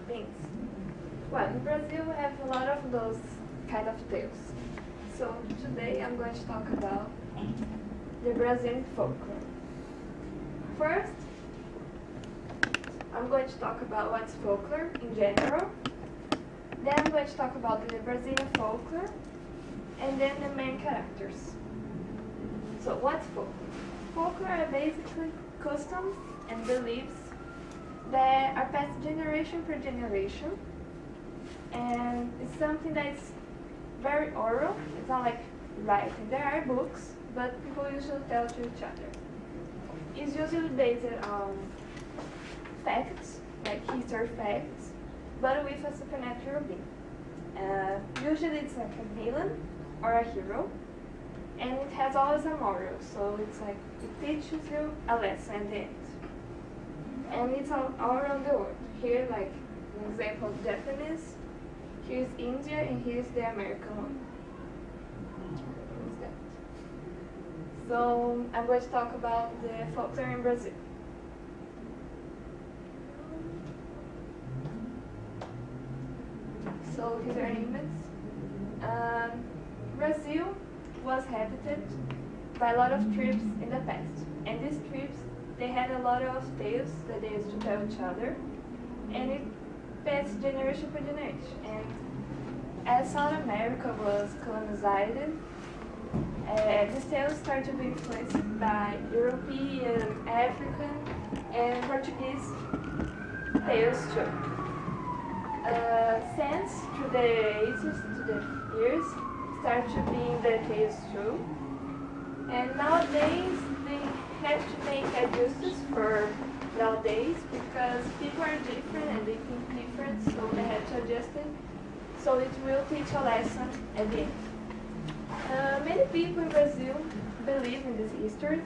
beings? Well, in Brazil we have a lot of those kind of tales. So today I'm going to talk about the Brazilian folklore. First, I'm going to talk about what's folklore in general. Then I'm going to talk about the Brazilian folklore, and then the main characters. So what's folklore? Folklore are basically customs and beliefs that are passed generation per generation, and it's something that's very oral. It's not like writing. There are books, but people usually tell to each other. It's usually based on facts, like history facts, but with a supernatural being. Usually it's like a villain or a hero, and it has always a moral, so it's like it teaches you a lesson at the end. And it's all around the world. Here, like an example of Japanese, here's India, and here's the American one. What's that? So I'm going to talk about the folklore in Brazil. So these are images. Brazil was habited by a lot of tribes in the past, and these tribes, they had a lot of tales that they used to tell each other, and it passed generation per generation. And as South America was colonized, these tales started to be influenced by European, African, and Portuguese tales too. Since through the ages, to the years, started to be in the tales too. And nowadays they have to make adjustments for nowadays because people are different and they think different, so they have to adjust it. So it will teach a lesson at the end. Many people in Brazil believe in these histories.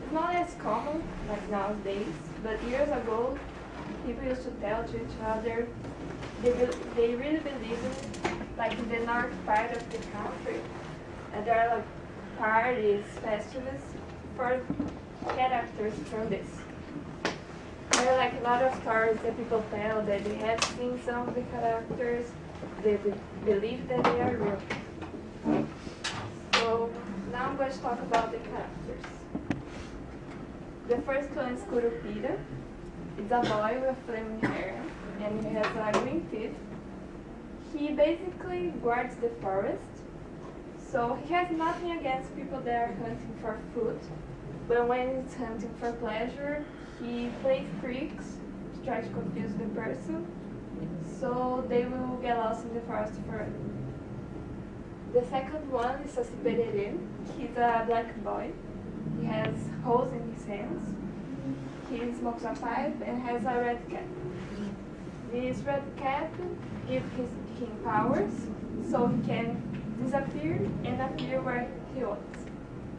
It's not as common like nowadays, but years ago people used to tell to each other. They really believe in it. Like in the north part of the country, there are like parties, festivals for characters from this. There are like a lot of stories that people tell that they have seen some of the characters, they believe that they are real. So now I'm going to talk about the characters. The first one is Curupira. It's a boy with flaming hair, and he has green teeth. He basically guards the forest, so he has nothing against people that are hunting for food, but when he's hunting for pleasure, he plays tricks to try to confuse the person, so they will get lost in the forest forever. The second one is Saci Pererê. He's a black boy. He has holes in his hands. He smokes a pipe and has a red cap. This red cap gives him powers, so he can disappear and appear where he wants.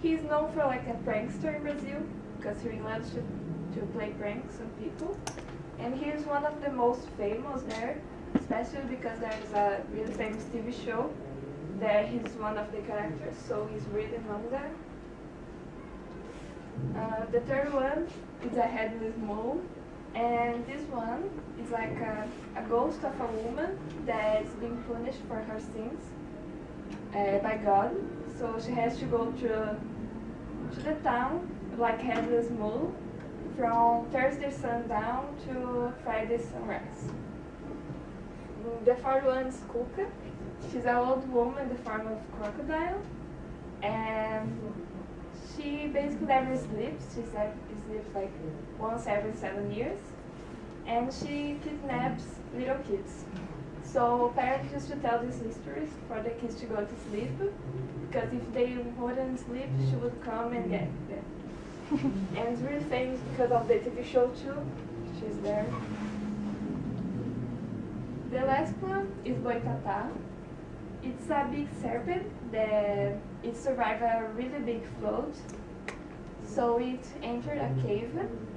He's known for like a prankster in Brazil, because he loves to play pranks on people. And he's one of the most famous there, especially because there's a really famous TV show that he's one of the characters, so he's really known there. The third one is a headless mole. And this one is like a ghost of a woman that is being punished for her sins by God. So she has to go to the town like headless mole from Thursday sundown to Friday sunrise. The fourth one is Cuca. She's an old woman in the form of a crocodile, and she basically never sleeps. She sleeps like once every 7 years, and she kidnaps little kids. So parents used to tell these histories for the kids to go to sleep, because if they wouldn't sleep, she would come and get them. And it's really famous because of the TV show too. She's there. The last one is Boitatá. It's a big serpent that it survived a really big flood. So it entered a cave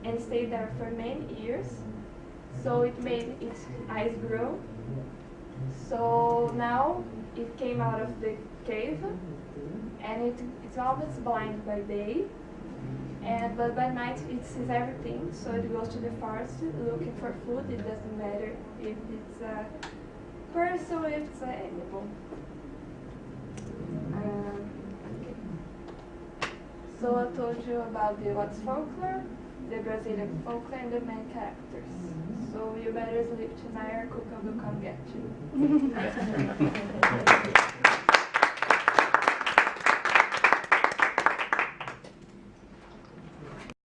and stayed there for many years. So it made its eyes grow. So now it came out of the cave, and it's almost blind by day, But by night it sees everything, so it goes to the forest looking for food. It doesn't matter if it's a person or if it's an animal. So I told you about the what's folklore, the Brazilian folklore, and the main characters. So you better sleep tonight or Cuca will come get you.